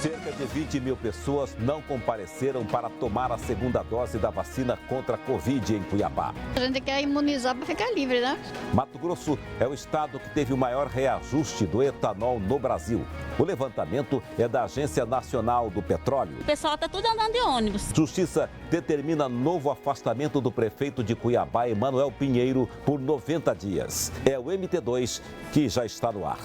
Cerca de 20 mil pessoas não compareceram para tomar a segunda dose da vacina contra a Covid em Cuiabá. A gente quer imunizar para ficar livre, né? Mato Grosso é o estado que teve o maior reajuste do etanol no Brasil. O levantamento é da Agência Nacional do Petróleo. O pessoal está tudo andando de ônibus. Justiça determina novo afastamento do prefeito de Cuiabá, Emanuel Pinheiro, por 90 dias. É o MT2 que já está no ar.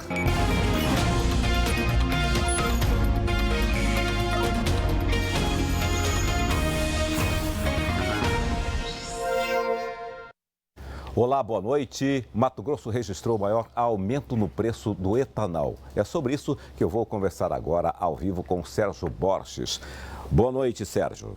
Olá, boa noite. Mato Grosso registrou o maior aumento no preço do etanol. É sobre isso que eu vou conversar agora ao vivo com o Sérgio Borges. Boa noite, Sérgio.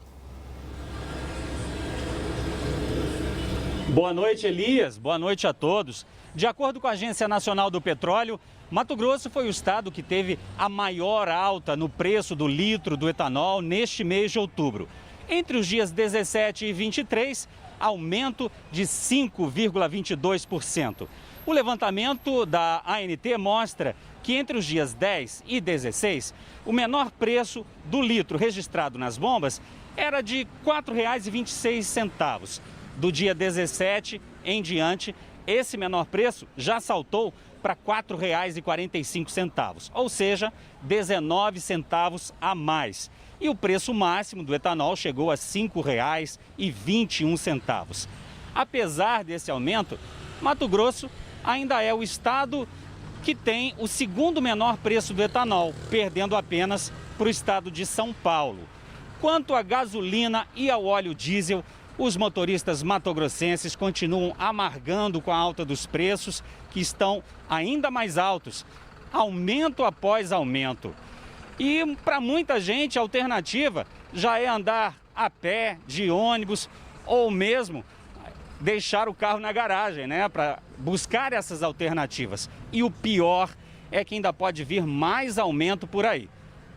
Boa noite, Elias. Boa noite a todos. De acordo com a Agência Nacional do Petróleo, Mato Grosso foi o estado que teve a maior alta no preço do litro do etanol neste mês de outubro. Entre os dias 17 e 23, aumento de 5,22%. O levantamento da ANT mostra que entre os dias 10 e 16, o menor preço do litro registrado nas bombas era de R$ 4,26. Do dia 17 em diante, esse menor preço já saltou para R$ 4,45, ou seja, 19 centavos a mais. E o preço máximo do etanol chegou a R$ 5,21. Apesar desse aumento, Mato Grosso ainda é o estado que tem o segundo menor preço do etanol, perdendo apenas para o estado de São Paulo. Quanto à gasolina e ao óleo diesel, os motoristas matogrossenses continuam amargando com a alta dos preços, que estão ainda mais altos, aumento após aumento. E para muita gente a alternativa já é andar a pé, de ônibus ou mesmo deixar o carro na garagem, né, para buscar essas alternativas. E o pior é que ainda pode vir mais aumento por aí.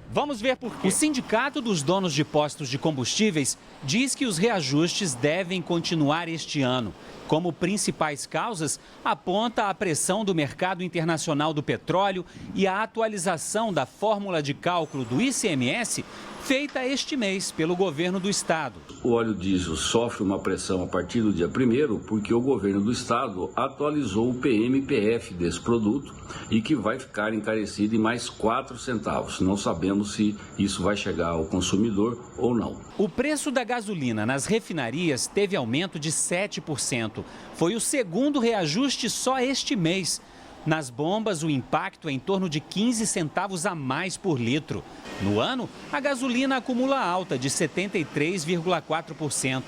Vamos ver por quê. O Sindicato dos Donos de Postos de Combustíveis diz que os reajustes devem continuar este ano. Como principais causas, aponta a pressão do mercado internacional do petróleo e a atualização da fórmula de cálculo do ICMS feita este mês pelo governo do estado. O óleo diesel sofre uma pressão a partir do dia 1º porque o governo do estado atualizou o PMPF desse produto e que vai ficar encarecido em mais 4 centavos. Não sabemos se isso vai chegar ao consumidor ou não. O preço da gasolina nas refinarias teve aumento de 7%. Foi o segundo reajuste só este mês. Nas bombas, o impacto é em torno de 15 centavos a mais por litro. No ano, a gasolina acumula alta de 73,4%.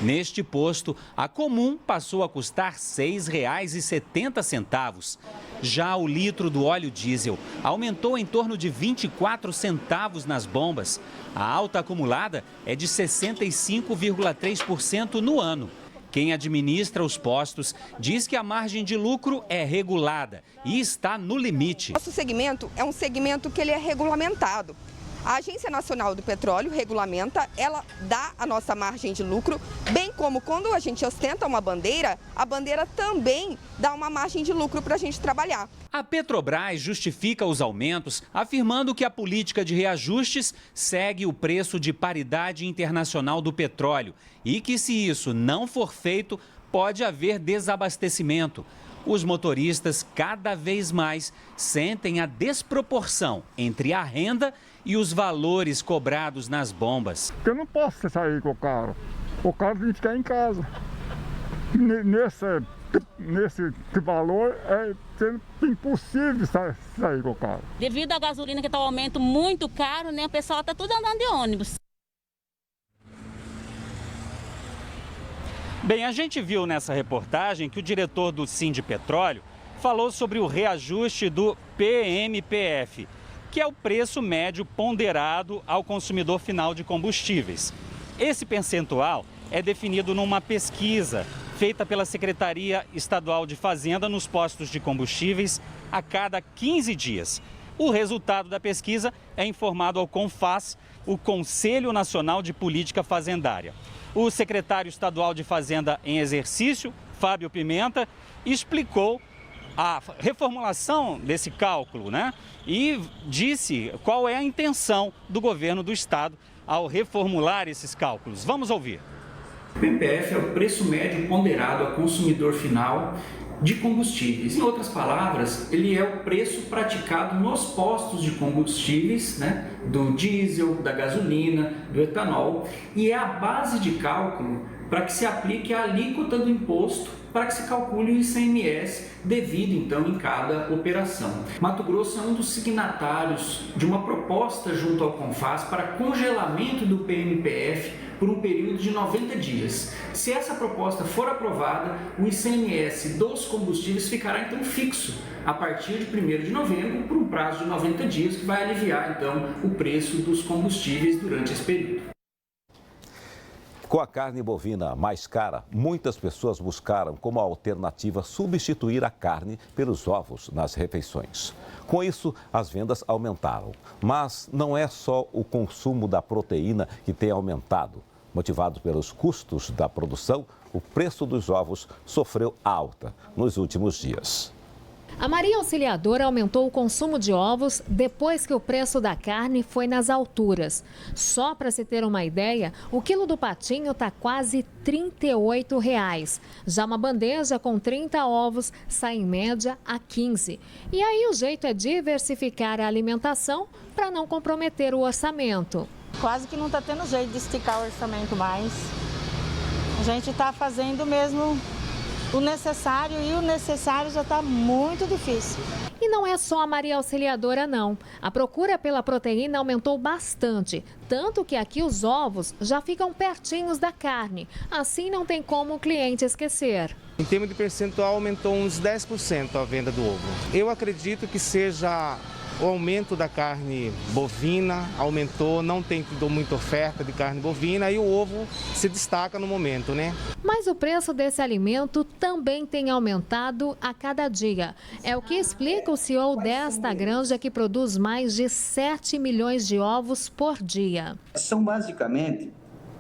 Neste posto, a comum passou a custar R$ 6,70. Já o litro do óleo diesel aumentou em torno de 24 centavos nas bombas. A alta acumulada é de 65,3% no ano. Quem administra os postos diz que a margem de lucro é regulada e está no limite. Nosso segmento é um segmento que ele é regulamentado. A Agência Nacional do Petróleo regulamenta, ela dá a nossa margem de lucro, bem como quando a gente ostenta uma bandeira, a bandeira também dá uma margem de lucro para a gente trabalhar. A Petrobras justifica os aumentos, afirmando que a política de reajustes segue o preço de paridade internacional do petróleo e que, se isso não for feito, pode haver desabastecimento. Os motoristas cada vez mais sentem a desproporção entre a renda e os valores cobrados nas bombas. Eu não posso sair com o carro tem que ficar em casa. Nesse valor é impossível sair com o carro. Devido à gasolina que está um aumento muito caro, né, o pessoal está tudo andando de ônibus. Bem, a gente viu nessa reportagem que o diretor do Sindipetróleo falou sobre o reajuste do PMPF, que é o preço médio ponderado ao consumidor final de combustíveis. Esse percentual é definido numa pesquisa feita pela Secretaria Estadual de Fazenda nos postos de combustíveis a cada 15 dias. O resultado da pesquisa é informado ao CONFAZ, o Conselho Nacional de Política Fazendária. O secretário estadual de Fazenda em exercício, Fábio Pimenta, explicou a reformulação desse cálculo, né? E disse qual é a intenção do governo do estado ao reformular esses cálculos. Vamos ouvir. O PMPF é o preço médio ponderado ao consumidor final de combustíveis. Em outras palavras, ele é o preço praticado nos postos de combustíveis, né, do diesel, da gasolina, do etanol, e é a base de cálculo para que se aplique a alíquota do imposto, para que se calcule o ICMS devido, então, em cada operação. Mato Grosso é um dos signatários de uma proposta junto ao CONFAS para congelamento do PMPF por um período de 90 dias. Se essa proposta for aprovada, o ICMS dos combustíveis ficará, então, fixo a partir de 1º de novembro por um prazo de 90 dias, que vai aliviar, então, o preço dos combustíveis durante esse período. Com a carne bovina mais cara, muitas pessoas buscaram como alternativa substituir a carne pelos ovos nas refeições. Com isso, as vendas aumentaram. Mas não é só o consumo da proteína que tem aumentado. Motivado pelos custos da produção, o preço dos ovos sofreu alta nos últimos dias. A Maria Auxiliadora aumentou o consumo de ovos depois que o preço da carne foi nas alturas. Só para se ter uma ideia, o quilo do patinho está quase R$ 38. Já uma bandeja com 30 ovos sai em média a 15. E aí o jeito é diversificar a alimentação para não comprometer o orçamento. Quase que não está tendo jeito de esticar o orçamento mais. A gente está fazendo mesmo o necessário e o necessário já está muito difícil. E não é só a Maria Auxiliadora, não. A procura pela proteína aumentou bastante, tanto que aqui os ovos já ficam pertinhos da carne. Assim não tem como o cliente esquecer. Em termos de percentual, aumentou uns 10% a venda do ovo. Eu acredito que seja o aumento da carne bovina, aumentou, não tem tido muita oferta de carne bovina e o ovo se destaca no momento, né? Mas o preço desse alimento também tem aumentado a cada dia. É o que explica o CEO desta granja que produz mais de 7 milhões de ovos por dia. São basicamente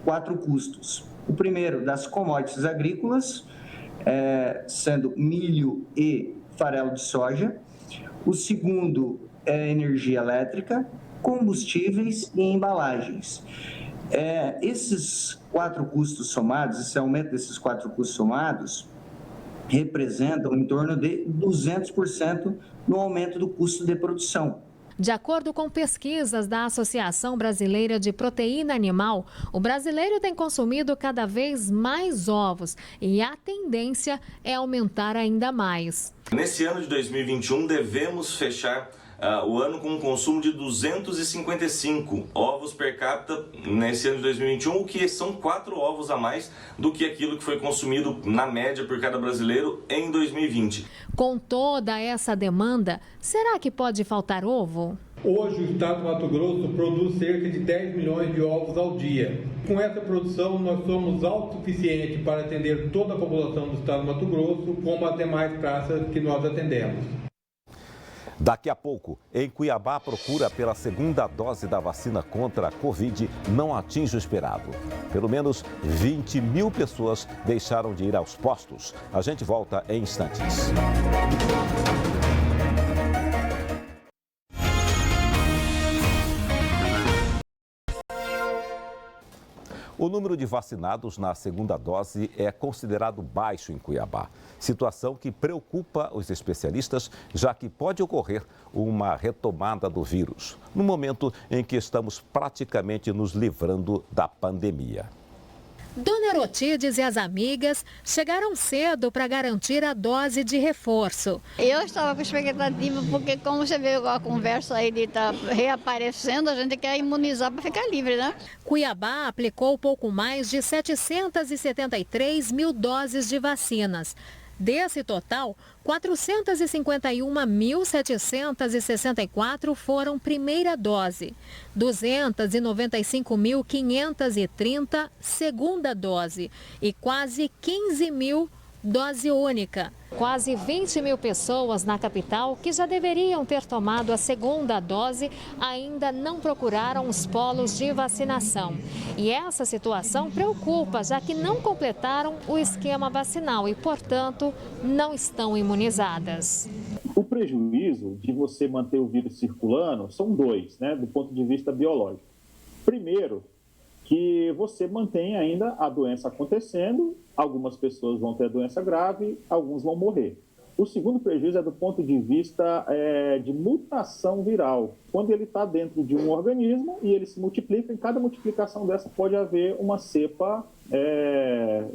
4 custos. O primeiro, das commodities agrícolas, sendo milho e farelo de soja. O segundo é energia elétrica, combustíveis e embalagens. Esses 4 custos somados, esse aumento desses 4 custos somados, representam em torno de 200% no aumento do custo de produção. De acordo com pesquisas da Associação Brasileira de Proteína Animal, o brasileiro tem consumido cada vez mais ovos e a tendência é aumentar ainda mais. Nesse ano de 2021, devemos fechar o ano com um consumo de 255 ovos per capita nesse ano de 2021, o que são 4 ovos a mais do que aquilo que foi consumido na média por cada brasileiro em 2020. Com toda essa demanda, será que pode faltar ovo? Hoje o estado do Mato Grosso produz cerca de 10 milhões de ovos ao dia. Com essa produção nós somos autossuficientes para atender toda a população do estado do Mato Grosso, como as demais praças que nós atendemos. Daqui a pouco, em Cuiabá, a procura pela segunda dose da vacina contra a Covid não atinge o esperado. Pelo menos 20 mil pessoas deixaram de ir aos postos. A gente volta em instantes. O número de vacinados na segunda dose é considerado baixo em Cuiabá. Situação que preocupa os especialistas, já que pode ocorrer uma retomada do vírus, no momento em que estamos praticamente nos livrando da pandemia. Dona Erotides e as amigas chegaram cedo para garantir a dose de reforço. Eu estava com expectativa, porque como você vê a conversa aí de estar reaparecendo, a gente quer imunizar para ficar livre, né? Cuiabá aplicou pouco mais de 773 mil doses de vacinas. Desse total, 451.764 foram primeira dose, 295.530 segunda dose e quase 15 mil dose única. Quase 20 mil pessoas na capital que já deveriam ter tomado a segunda dose ainda não procuraram os polos de vacinação. E essa situação preocupa, já que não completaram o esquema vacinal e, portanto, não estão imunizadas. O prejuízo de você manter o vírus circulando são dois, né, do ponto de vista biológico. Primeiro, que você mantém ainda a doença acontecendo, algumas pessoas vão ter a doença grave, alguns vão morrer. O segundo prejuízo é do ponto de vista de mutação viral. Quando ele está dentro de um organismo e ele se multiplica, em cada multiplicação dessa pode haver uma cepa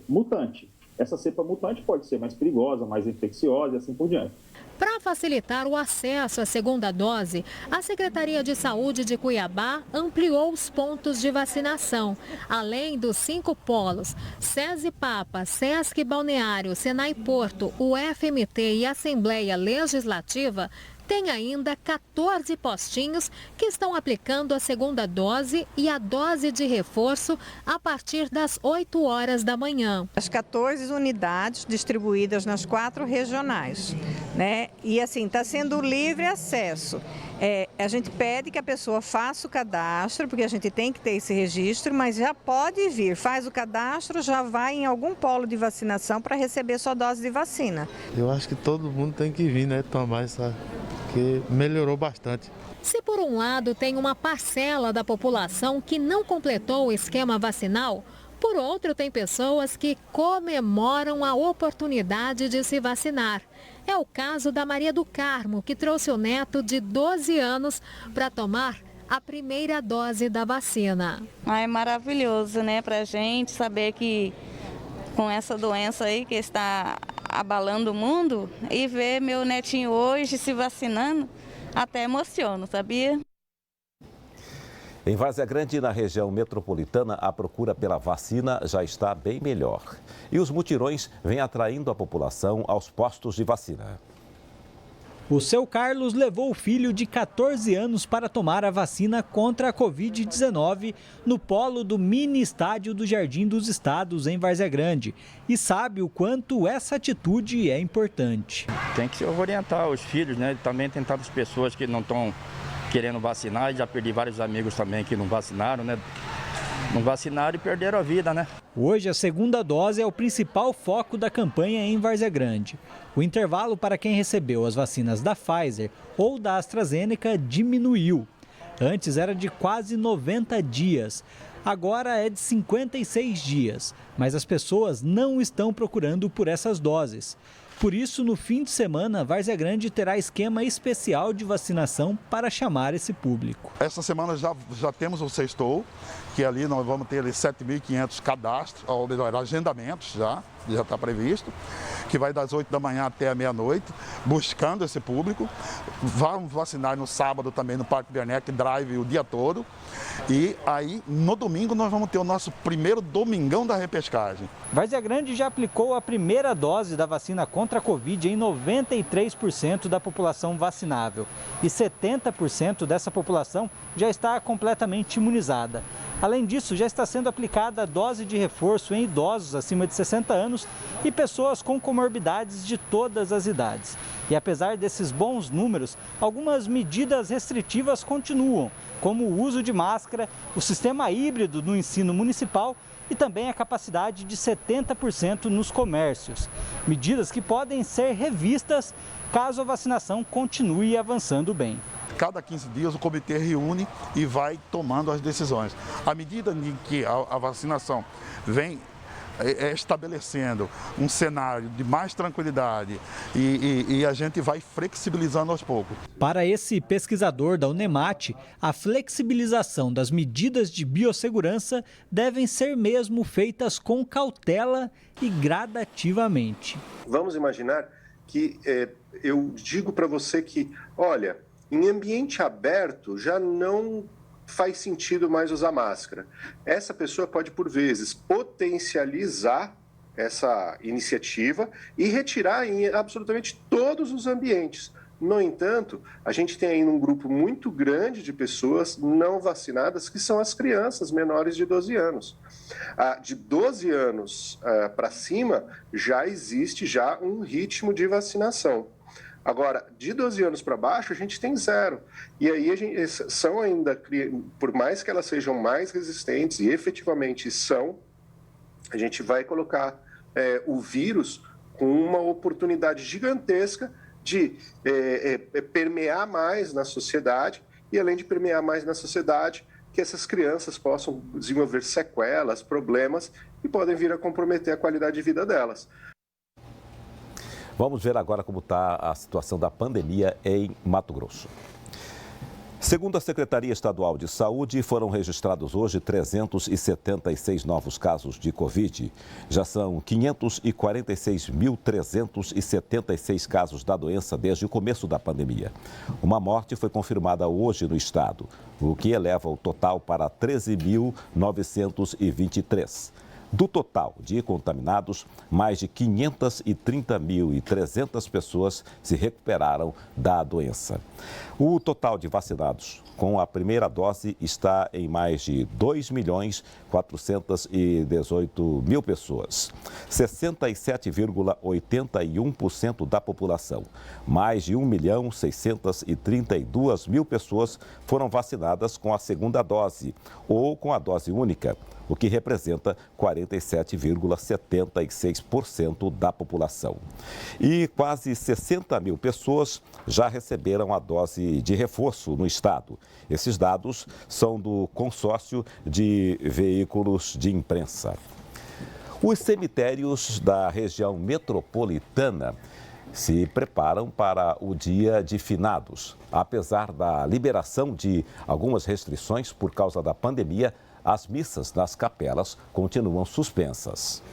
mutante. Essa cepa mutante pode ser mais perigosa, mais infecciosa e assim por diante. Para facilitar o acesso à segunda dose, a Secretaria de Saúde de Cuiabá ampliou os pontos de vacinação. Além dos 5 polos, SESI Papa, Sesc Balneário, Senai Porto, UFMT e Assembleia Legislativa, tem ainda 14 postinhos que estão aplicando a segunda dose e a dose de reforço a partir das 8 horas da manhã. As 14 unidades distribuídas nas 4 regionais, né? E assim, está sendo livre acesso. A gente pede que a pessoa faça o cadastro, porque a gente tem que ter esse registro, mas já pode vir, faz o cadastro, já vai em algum polo de vacinação para receber sua dose de vacina. Eu acho que todo mundo tem que vir, né, tomar essa, que melhorou bastante. Se por um lado tem uma parcela da população que não completou o esquema vacinal, por outro tem pessoas que comemoram a oportunidade de se vacinar. É o caso da Maria do Carmo, que trouxe o neto de 12 anos para tomar a primeira dose da vacina. É maravilhoso, né, pra gente saber que com essa doença aí que está abalando o mundo e ver meu netinho hoje se vacinando, até emociono, sabia? Em Várzea Grande, na região metropolitana, a procura pela vacina já está bem melhor. E os mutirões vêm atraindo a população aos postos de vacina. O seu Carlos levou o filho de 14 anos para tomar a vacina contra a Covid-19 no polo do mini estádio do Jardim dos Estados, em Várzea Grande. E sabe o quanto essa atitude é importante. Tem que orientar os filhos, né? Também tentar as pessoas que não estão querendo vacinar. E já perdi vários amigos também que não vacinaram, né? Não vacinaram e perderam a vida, né? Hoje, a segunda dose é o principal foco da campanha em Várzea Grande. O intervalo para quem recebeu as vacinas da Pfizer ou da AstraZeneca diminuiu. Antes era de quase 90 dias. Agora é de 56 dias. Mas as pessoas não estão procurando por essas doses. Por isso, no fim de semana, Várzea Grande terá esquema especial de vacinação para chamar esse público. Essa semana já temos o Sextou, que ali nós vamos ter 7.500 cadastros, ou melhor, agendamentos já está previsto, que vai das 8 da manhã até a meia-noite, buscando esse público. Vamos vacinar no sábado também no Parque Werneck Drive o dia todo. E aí, no domingo, nós vamos ter o nosso primeiro domingão da repescagem. Várzea Grande já aplicou a primeira dose da vacina contra a Covid em 93% da população vacinável. E 70% dessa população já está completamente imunizada. Além disso, já está sendo aplicada a dose de reforço em idosos acima de 60 anos e pessoas com comorbidades de todas as idades. E apesar desses bons números, algumas medidas restritivas continuam, como o uso de máscara, o sistema híbrido no ensino municipal e também a capacidade de 70% nos comércios. Medidas que podem ser revistas caso a vacinação continue avançando bem. Cada 15 dias o comitê reúne e vai tomando as decisões. À medida em que a vacinação vem estabelecendo um cenário de mais tranquilidade e a gente vai flexibilizando aos poucos. Para esse pesquisador da Unemate, a flexibilização das medidas de biossegurança devem ser mesmo feitas com cautela e gradativamente. Vamos imaginar que eu digo para você que, olha, em ambiente aberto já não faz sentido mais usar máscara. Essa pessoa pode, por vezes, potencializar essa iniciativa e retirar em absolutamente todos os ambientes. No entanto, a gente tem ainda um grupo muito grande de pessoas não vacinadas, que são as crianças menores de 12 anos. De 12 anos para cima, já existe um ritmo de vacinação. Agora, de 12 anos para baixo, a gente tem 0. E aí são ainda, por mais que elas sejam mais resistentes, e efetivamente são, a gente vai colocar o vírus com uma oportunidade gigantesca de permear mais na sociedade, e além de permear mais na sociedade, que essas crianças possam desenvolver sequelas, problemas, e podem vir a comprometer a qualidade de vida delas. Vamos ver agora como está a situação da pandemia em Mato Grosso. Segundo a Secretaria Estadual de Saúde, foram registrados hoje 376 novos casos de Covid. Já são 546.376 casos da doença desde o começo da pandemia. Uma morte foi confirmada hoje no estado, o que eleva o total para 13.923. Do total de contaminados, mais de 530.300 pessoas se recuperaram da doença. O total de vacinados com a primeira dose está em mais de 2.418.000 pessoas, 67,81% da população. Mais de 1.632.000 pessoas foram vacinadas com a segunda dose ou com a dose única, o que representa 47,76% da população. E quase 60 mil pessoas já receberam a dose de reforço no estado. Esses dados são do consórcio de veículos de imprensa. Os cemitérios da região metropolitana se preparam para o Dia de Finados. Apesar da liberação de algumas restrições por causa da pandemia, as missas nas capelas continuam suspensas.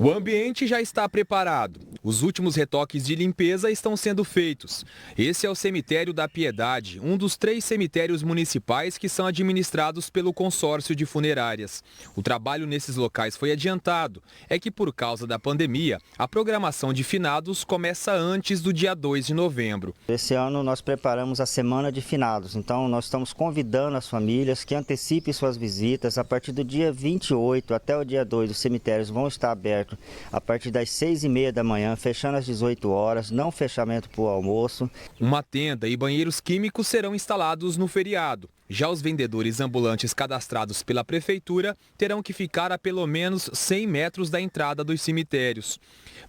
O ambiente já está preparado. Os últimos retoques de limpeza estão sendo feitos. Esse é o Cemitério da Piedade, um dos 3 cemitérios municipais que são administrados pelo consórcio de funerárias. O trabalho nesses locais foi adiantado. É que por causa da pandemia, a programação de finados começa antes do dia 2 de novembro. Esse ano nós preparamos a Semana de Finados, então nós estamos convidando as famílias que antecipem suas visitas. A partir do dia 28 até o dia 2, os cemitérios vão estar aberto a partir das 6h30 da manhã, fechando às 18 horas, não fechamento para o almoço. Uma tenda e banheiros químicos serão instalados no feriado. Já os vendedores ambulantes cadastrados pela prefeitura terão que ficar a pelo menos 100 metros da entrada dos cemitérios.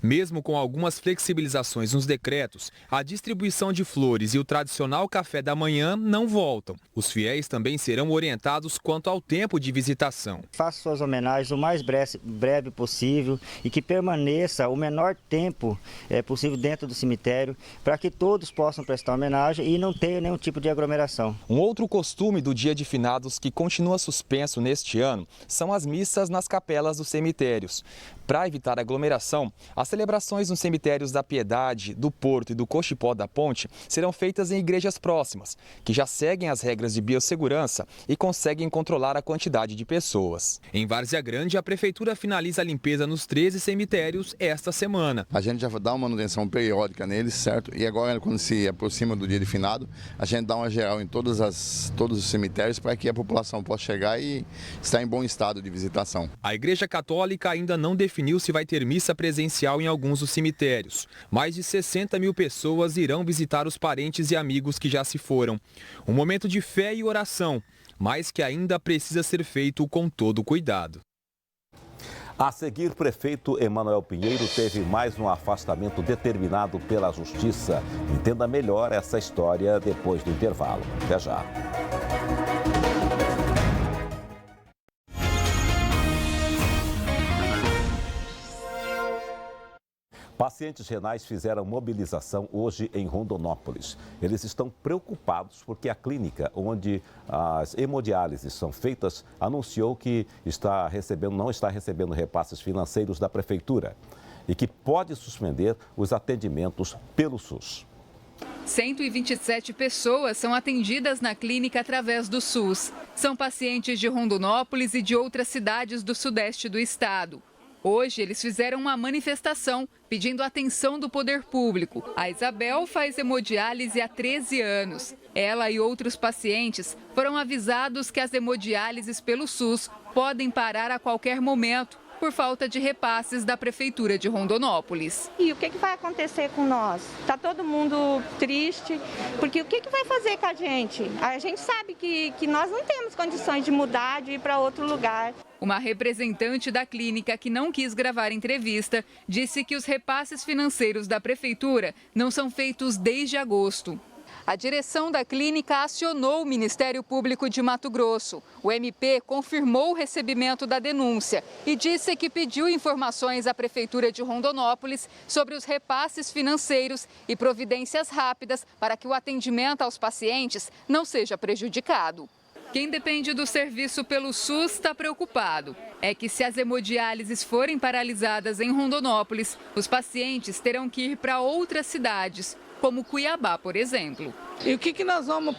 Mesmo com algumas flexibilizações nos decretos, a distribuição de flores e o tradicional café da manhã não voltam. Os fiéis também serão orientados quanto ao tempo de visitação. Faça suas homenagens o mais breve possível e que permaneça o menor tempo possível dentro do cemitério, para que todos possam prestar homenagem e não tenha nenhum tipo de aglomeração. Um outro costume do Dia de Finados que continua suspenso neste ano são as missas nas capelas dos cemitérios. Para evitar aglomeração, as celebrações nos cemitérios da Piedade, do Porto e do Cochipó da Ponte serão feitas em igrejas próximas, que já seguem as regras de biossegurança e conseguem controlar a quantidade de pessoas. Em Várzea Grande, a prefeitura finaliza a limpeza nos 13 cemitérios esta semana. A gente já dá uma manutenção periódica neles, certo? E agora, quando se aproxima do dia de finado, a gente dá uma geral em todos os cemitérios para que a população possa chegar e estar em bom estado de visitação. A Igreja Católica ainda não definiu se vai ter missa presencial em alguns dos cemitérios. Mais de 60 mil pessoas irão visitar os parentes e amigos que já se foram. Um momento de fé e oração, mas que ainda precisa ser feito com todo cuidado. A seguir, prefeito Emanuel Pinheiro teve mais um afastamento determinado pela Justiça. Entenda melhor essa história depois do intervalo. Até já. Pacientes renais fizeram mobilização hoje em Rondonópolis. Eles estão preocupados porque a clínica onde as hemodiálises são feitas anunciou que não está recebendo repasses financeiros da prefeitura e que pode suspender os atendimentos pelo SUS. 127 pessoas são atendidas na clínica através do SUS. São pacientes de Rondonópolis e de outras cidades do sudeste do estado. Hoje, eles fizeram uma manifestação pedindo atenção do poder público. A Isabel faz hemodiálise há 13 anos. Ela e outros pacientes foram avisados que as hemodiálises pelo SUS podem parar a qualquer momento por falta de repasses da Prefeitura de Rondonópolis. E o que vai acontecer com nós? Está todo mundo triste, porque o que vai fazer com a gente? A gente sabe que nós não temos condições de mudar, de ir para outro lugar. Uma representante da clínica que não quis gravar entrevista disse que os repasses financeiros da Prefeitura não são feitos desde agosto. A direção da clínica acionou o Ministério Público de Mato Grosso. O MP confirmou o recebimento da denúncia e disse que pediu informações à Prefeitura de Rondonópolis sobre os repasses financeiros e providências rápidas para que o atendimento aos pacientes não seja prejudicado. Quem depende do serviço pelo SUS está preocupado. É que se as hemodiálises forem paralisadas em Rondonópolis, os pacientes terão que ir para outras cidades, como Cuiabá, por exemplo. E o que nós vamos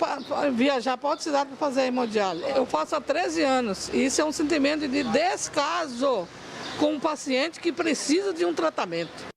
viajar para outra cidade para fazer a hemodiálise? Eu faço há 13 anos e isso é um sentimento de descaso com um paciente que precisa de um tratamento.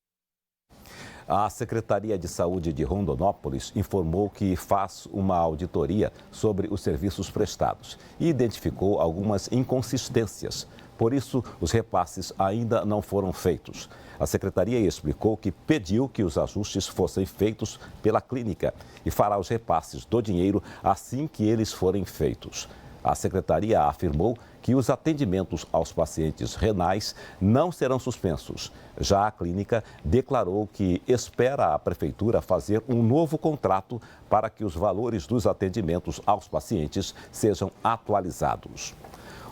A Secretaria de Saúde de Rondonópolis informou que faz uma auditoria sobre os serviços prestados e identificou algumas inconsistências. Por isso, os repasses ainda não foram feitos. A secretaria explicou que pediu que os ajustes fossem feitos pela clínica e fará os repasses do dinheiro assim que eles forem feitos. A secretaria afirmou que os atendimentos aos pacientes renais não serão suspensos. Já a clínica declarou que espera a prefeitura fazer um novo contrato para que os valores dos atendimentos aos pacientes sejam atualizados.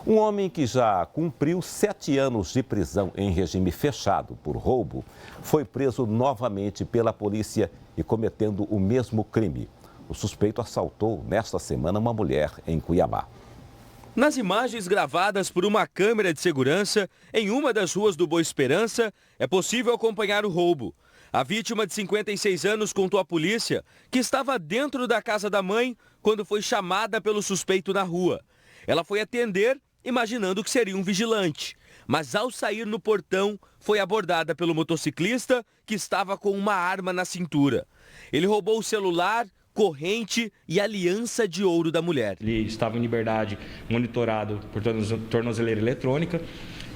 Um homem que já cumpriu 7 anos de prisão em regime fechado por roubo foi preso novamente pela polícia e cometendo o mesmo crime. O suspeito assaltou nesta semana uma mulher em Cuiabá. Nas imagens gravadas por uma câmera de segurança em uma das ruas do Boa Esperança, é possível acompanhar o roubo. A vítima de 56 anos contou à polícia que estava dentro da casa da mãe quando foi chamada pelo suspeito na rua. Ela foi atender, imaginando que seria um vigilante, mas ao sair no portão, foi abordada pelo motociclista que estava com uma arma na cintura. Ele roubou o celular, corrente e aliança de ouro da mulher. Ele estava em liberdade, monitorado por tornozeleira eletrônica,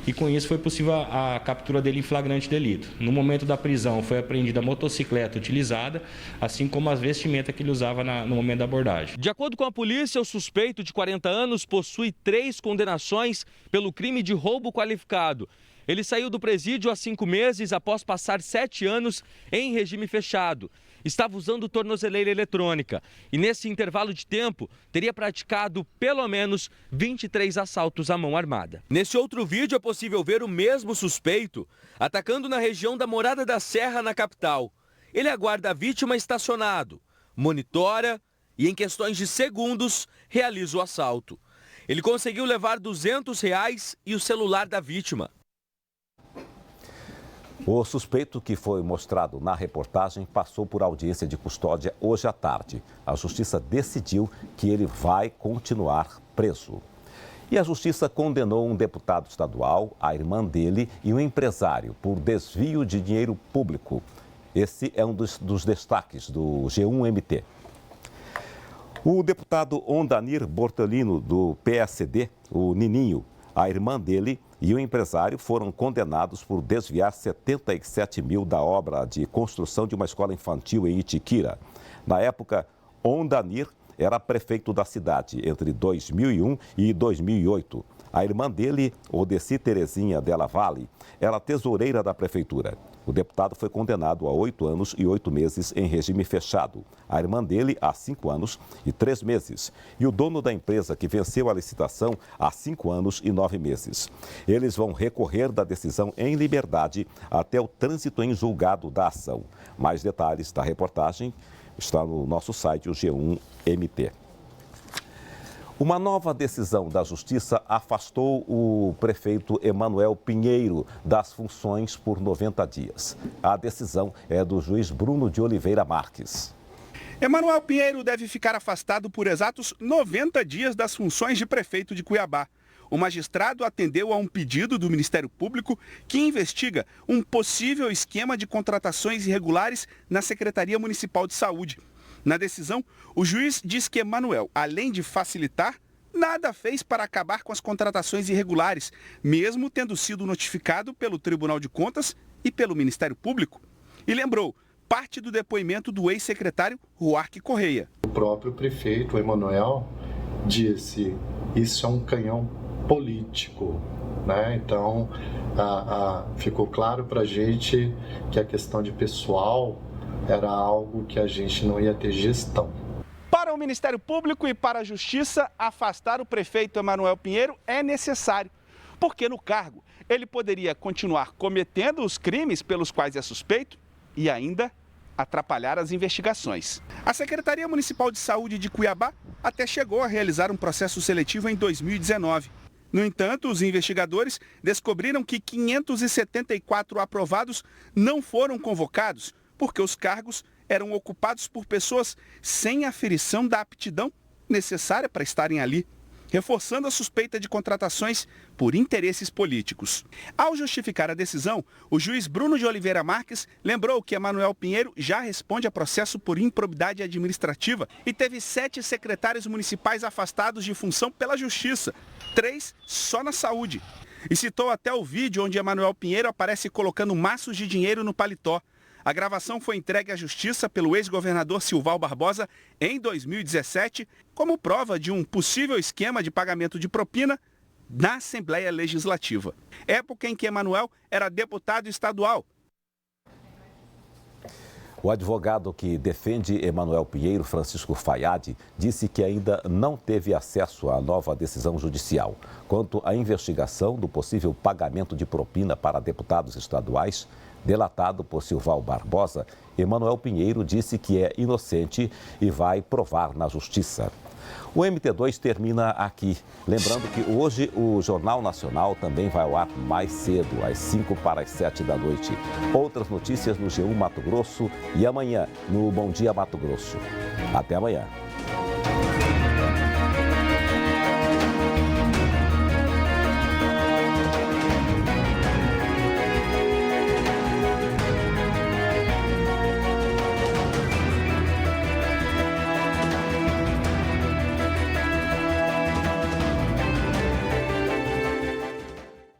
e com isso foi possível a captura dele em flagrante delito. No momento da prisão foi apreendida a motocicleta utilizada, assim como as vestimentas que ele usava no momento da abordagem. De acordo com a polícia, o suspeito de 40 anos possui 3 condenações pelo crime de roubo qualificado. Ele saiu do presídio há 5 meses após passar 7 anos em regime fechado. Estava usando tornozeleira eletrônica e nesse intervalo de tempo teria praticado pelo menos 23 assaltos à mão armada. Nesse outro vídeo é possível ver o mesmo suspeito atacando na região da Morada da Serra, na capital. Ele aguarda a vítima estacionado, monitora e em questões de segundos realiza o assalto. Ele conseguiu levar R$200 e o celular da vítima. O suspeito que foi mostrado na reportagem passou por audiência de custódia hoje à tarde. A justiça decidiu que ele vai continuar preso. E a justiça condenou um deputado estadual, a irmã dele e um empresário por desvio de dinheiro público. Esse é um dos destaques do G1MT. O deputado Ondanir Bortolino, do PSD, o Nininho, a irmã dele e o empresário foram condenados por desviar 77 mil da obra de construção de uma escola infantil em Itiquira. Na época, Ondanir era prefeito da cidade entre 2001 e 2008. A irmã dele, Odeci Terezinha Della Valle, era tesoureira da prefeitura. O deputado foi condenado a 8 anos e 8 meses em regime fechado. A irmã dele a 5 anos e 3 meses. E o dono da empresa que venceu a licitação a 5 anos e 9 meses. Eles vão recorrer da decisão em liberdade até o trânsito em julgado da ação. Mais detalhes da reportagem está no nosso site, o G1MT. Uma nova decisão da Justiça afastou o prefeito Emanuel Pinheiro das funções por 90 dias. A decisão é do juiz Bruno de Oliveira Marques. Emanuel Pinheiro deve ficar afastado por exatos 90 dias das funções de prefeito de Cuiabá. o magistrado atendeu a um pedido do Ministério Público que investiga um possível esquema de contratações irregulares na Secretaria Municipal de Saúde. Na decisão, o juiz diz que Emanuel, além de facilitar, nada fez para acabar com as contratações irregulares, mesmo tendo sido notificado pelo Tribunal de Contas e pelo Ministério Público. E lembrou parte do depoimento do ex-secretário Ruarque Correia. O próprio prefeito Emanuel disse: isso é um canhão político, né? Então, ficou claro para a gente que a questão de pessoal era algo que a gente não ia ter gestão. Para o Ministério Público e para a Justiça, afastar o prefeito Emanuel Pinheiro é necessário, porque no cargo ele poderia continuar cometendo os crimes pelos quais é suspeito e ainda atrapalhar as investigações. A Secretaria Municipal de Saúde de Cuiabá até chegou a realizar um processo seletivo em 2019. No entanto, os investigadores descobriram que 574 aprovados não foram convocados, porque os cargos eram ocupados por pessoas sem aferição da aptidão necessária para estarem ali, reforçando a suspeita de contratações por interesses políticos. Ao justificar a decisão, o juiz Bruno de Oliveira Marques lembrou que Emanuel Pinheiro já responde a processo por improbidade administrativa e teve 7 secretários municipais afastados de função pela Justiça, 3 só na saúde. E citou até o vídeo onde Emanuel Pinheiro aparece colocando maços de dinheiro no paletó. A gravação foi entregue à Justiça pelo ex-governador Silval Barbosa em 2017, como prova de um possível esquema de pagamento de propina na Assembleia Legislativa. Época em que Emanuel era deputado estadual. O advogado que defende Emanuel Pinheiro, Francisco Fayad, disse que ainda não teve acesso à nova decisão judicial quanto à investigação do possível pagamento de propina para deputados estaduais. Delatado por Silval Barbosa, Emanuel Pinheiro disse que é inocente e vai provar na justiça. O MT2 termina aqui. Lembrando que hoje o Jornal Nacional também vai ao ar mais cedo, às 5 para as 7 da noite. Outras notícias no G1 Mato Grosso e amanhã no Bom Dia Mato Grosso. Até amanhã.